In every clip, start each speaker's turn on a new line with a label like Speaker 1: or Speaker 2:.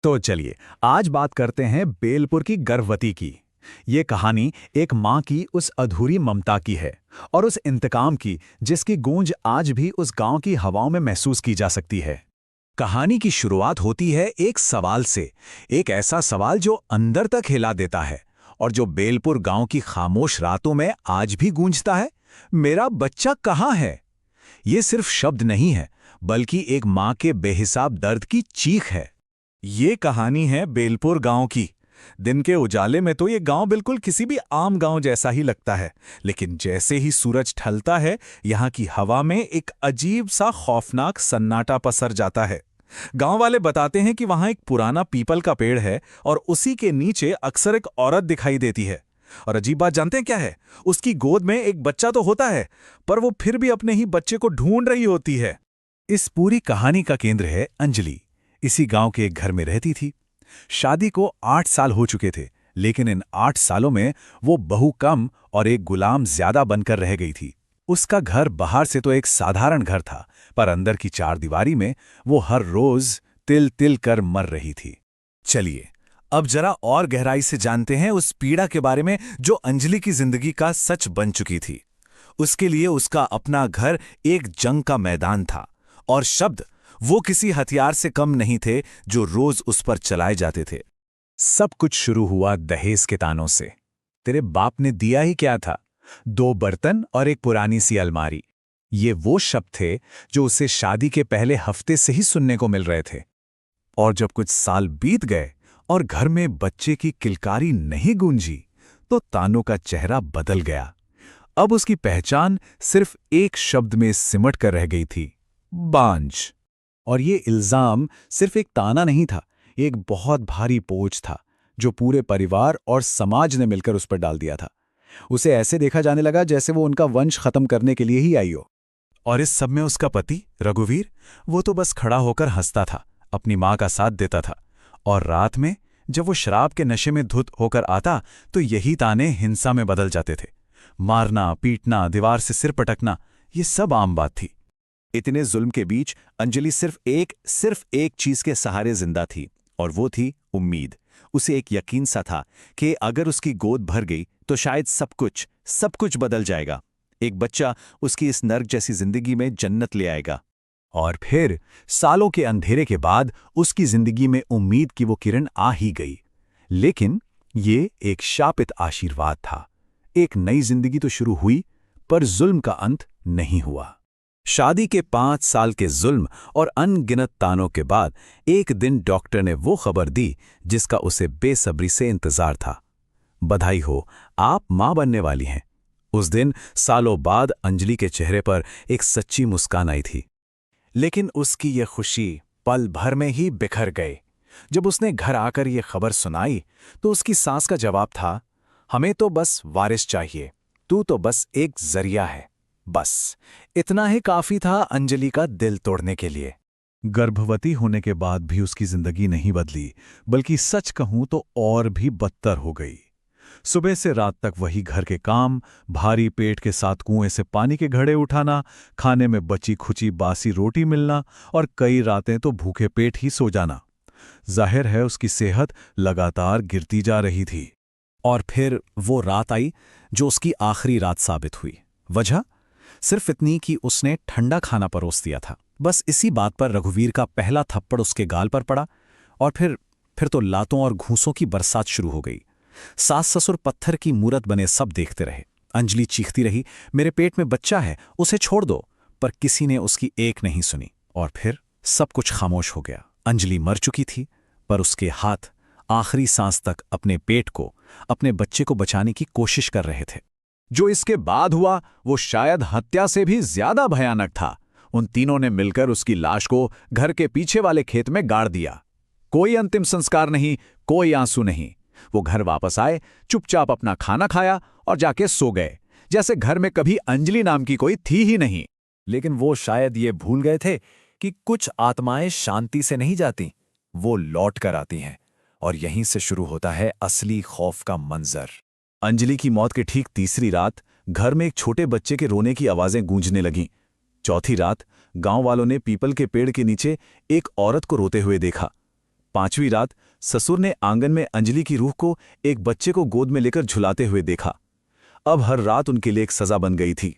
Speaker 1: तो चलिए, आज बात करते हैं बेलपुर की गर्भवती की। ये कहानी एक माँ की उस अधूरी ममता की है और उस इंतकाम की जिसकी गूंज आज भी उस गांव की हवाओं में महसूस की जा सकती है। कहानी की शुरुआत होती है एक सवाल से, एक ऐसा सवाल जो अंदर तक हिला देता है और जो बेलपुर गांव की खामोश रातों में आज भी गूंजता है। मेरा बच्चा कहाँ है? ये सिर्फ शब्द नहीं है, बल्कि एक माँ के बेहिसाब दर्द की चीख है। ये कहानी है बेलपुर गांव की। दिन के उजाले में तो ये गांव बिल्कुल किसी भी आम गांव जैसा ही लगता है, लेकिन जैसे ही सूरज ढलता है, यहाँ की हवा में एक अजीब सा खौफनाक सन्नाटा पसर जाता है। गांव वाले बताते हैं कि वहां एक पुराना पीपल का पेड़ है और उसी के नीचे अक्सर एक औरत दिखाई देती है। और अजीब बात जानते हैं क्या है? उसकी गोद में एक बच्चा तो होता है, पर वो फिर भी अपने ही बच्चे को ढूंढ रही होती है। इस पूरी कहानी का केंद्र है अंजलि। इसी गांव के एक घर में रहती थी। शादी को 8 साल हो चुके थे, लेकिन इन 8 सालों में वो बहू कम और एक गुलाम ज्यादा बनकर रह गई थी। उसका घर बाहर से तो एक साधारण घर था, पर अंदर की चारदीवारी में वो हर रोज तिल तिल कर मर रही थी। चलिए, अब जरा और गहराई से जानते हैं उस पीड़ा के बारे में जो अंजलि की जिंदगी का सच बन चुकी थी। उसके लिए उसका अपना घर एक जंग का मैदान था, और शब्द वो किसी हथियार से कम नहीं थे जो रोज उस पर चलाए जाते थे। सब कुछ शुरू हुआ दहेज के तानों से। तेरे बाप ने दिया ही क्या था? 2 बर्तन और एक पुरानी सी अलमारी। ये वो शब्द थे जो उसे शादी के पहले हफ्ते से ही सुनने को मिल रहे थे। और जब कुछ साल बीत गए और घर में बच्चे की किलकारी नहीं गूंजी, तो तानों का चेहरा बदल गया। अब उसकी पहचान सिर्फ एक शब्द में सिमट कर रह गई थी, बांझ। और ये इल्जाम सिर्फ एक ताना नहीं था, एक बहुत भारी बोझ था जो पूरे परिवार और समाज ने मिलकर उस पर डाल दिया था। उसे ऐसे देखा जाने लगा जैसे वो उनका वंश खत्म करने के लिए ही आई हो। और इस सब में उसका पति रघुवीर, वो तो बस खड़ा होकर हंसता था, अपनी माँ का साथ देता था। और रात में जब वो शराब के नशे में धुत होकर आता, तो यही ताने हिंसा में बदल जाते थे। मारना, पीटना, दीवार से सिर पटकना, ये सब आम बात थी। इतने जुल्म के बीच अंजलि सिर्फ एक चीज के सहारे जिंदा थी, और वो थी उम्मीद। उसे एक यकीन सा था कि अगर उसकी गोद भर गई तो शायद सब कुछ बदल जाएगा। एक बच्चा उसकी इस नर्क जैसी जिंदगी में जन्नत ले आएगा। और फिर सालों के अंधेरे के बाद उसकी जिंदगी में उम्मीद की वो किरण आ ही गई। लेकिन ये एक शापित आशीर्वाद था। एक नई जिंदगी तो शुरू हुई, पर जुल्म का अंत नहीं हुआ। शादी के 5 साल के जुल्म और अनगिनत तानों के बाद एक दिन डॉक्टर ने वो खबर दी जिसका उसे बेसब्री से इंतजार था। बधाई हो, आप मां बनने वाली हैं। उस दिन सालों बाद अंजलि के चेहरे पर एक सच्ची मुस्कान आई थी। लेकिन उसकी ये खुशी पल भर में ही बिखर गई। जब उसने घर आकर ये खबर सुनाई, तो उसकी सास का जवाब था, हमें तो बस वारिस चाहिए, तू तो बस एक जरिया है। बस इतना ही काफी था अंजलि का दिल तोड़ने के लिए। गर्भवती होने के बाद भी उसकी जिंदगी नहीं बदली, बल्कि सच कहूं तो और भी बदतर हो गई। सुबह से रात तक वही घर के काम, भारी पेट के साथ कुएं से पानी के घड़े उठाना, खाने में बची खुची बासी रोटी मिलना और कई रातें तो भूखे पेट ही सो जाना। जाहिर है उसकी सेहत लगातार गिरती जा रही थी। और फिर वो रात आई जो उसकी आखिरी रात साबित हुई। वजह सिर्फ इतनी कि उसने ठंडा खाना परोस दिया था। बस इसी बात पर रघुवीर का पहला थप्पड़ उसके गाल पर पड़ा, और फिर तो लातों और घूंसों की बरसात शुरू हो गई। सास ससुर पत्थर की मूरत बने सब देखते रहे। अंजलि चीखती रही, मेरे पेट में बच्चा है, उसे छोड़ दो। पर किसी ने उसकी एक नहीं सुनी, और फिर सब कुछ खामोश हो गया। अंजलि मर चुकी थी, पर उसके हाथ आखिरी सांस तक अपने पेट को, अपने बच्चे को बचाने की कोशिश कर रहे थे। जो इसके बाद हुआ वो शायद हत्या से भी ज्यादा भयानक था। उन तीनों ने मिलकर उसकी लाश को घर के पीछे वाले खेत में गाड़ दिया। कोई अंतिम संस्कार नहीं, कोई आंसू नहीं। वो घर वापस आए, चुपचाप अपना खाना खाया और जाके सो गए, जैसे घर में कभी अंजलि नाम की कोई थी ही नहीं। लेकिन वो शायद ये भूल गए थे कि कुछ आत्माएं शांति से नहीं जाती, वो लौट कर आती हैं। और यहीं से शुरू होता है असली खौफ का मंजर। अंजलि की मौत के ठीक तीसरी रात घर में एक छोटे बच्चे के रोने की आवाजें गूंजने लगीं। चौथी रात गांव वालों ने पीपल के पेड़ के नीचे एक औरत को रोते हुए देखा। 5वीं रात ससुर ने आंगन में अंजलि की रूह को एक बच्चे को गोद में लेकर झुलाते हुए देखा। अब हर रात उनके लिए एक सजा बन गई थी।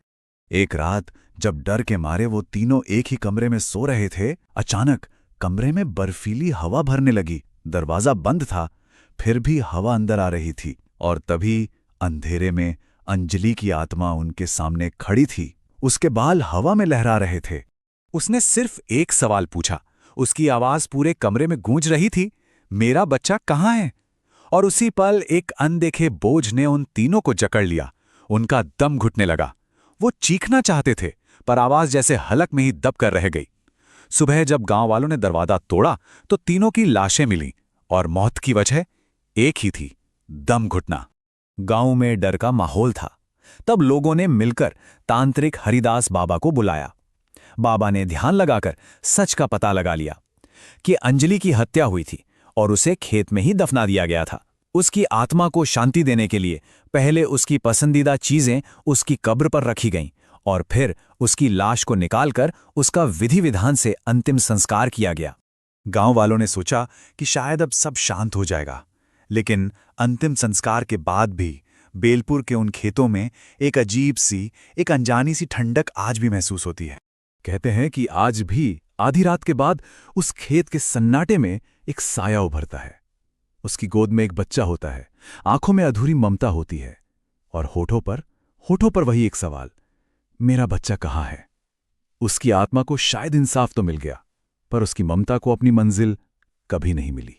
Speaker 1: एक रात जब डर के मारे वो तीनों एक ही कमरे में सो रहे थे, अचानक कमरे में बर्फीली हवा भरने लगी। दरवाजा बंद था, फिर भी हवा अंदर आ रही थी। और तभी अंधेरे में अंजलि की आत्मा उनके सामने खड़ी थी। उसके बाल हवा में लहरा रहे थे। उसने सिर्फ एक सवाल पूछा। उसकी आवाज पूरे कमरे में गूंज रही थी, मेरा बच्चा कहाँ है? और उसी पल एक अनदेखे बोझ ने उन तीनों को जकड़ लिया। उनका दम घुटने लगा। वो चीखना चाहते थे, पर आवाज जैसे हलक में ही दब कर रह गई। सुबह जब गांव वालों ने दरवाजा तोड़ा तो तीनों की लाशें मिली, और मौत की वजह एक ही थी, दम घुटना। गांव में डर का माहौल था। तब लोगों ने मिलकर तांत्रिक हरिदास बाबा को बुलाया। बाबा ने ध्यान लगाकर सच का पता लगा लिया कि अंजलि की हत्या हुई थी और उसे खेत में ही दफना दिया गया था। उसकी आत्मा को शांति देने के लिए पहले उसकी पसंदीदा चीजें उसकी कब्र पर रखी गईं और फिर उसकी लाश को निकालकर उसका विधि विधान से अंतिम संस्कार किया गया। गांव वालों ने सोचा कि शायद अब सब शांत हो जाएगा, लेकिन अंतिम संस्कार के बाद भी बेलपुर के उन खेतों में एक अजीब सी, एक अनजानी सी ठंडक आज भी महसूस होती है। कहते हैं कि आज भी आधी रात के बाद उस खेत के सन्नाटे में एक साया उभरता है। उसकी गोद में एक बच्चा होता है, आंखों में अधूरी ममता होती है, और होठों पर वही एक सवाल, मेरा बच्चा कहाँ है? उसकी आत्मा को शायद इंसाफ तो मिल गया, पर उसकी ममता को अपनी मंजिल कभी नहीं मिली।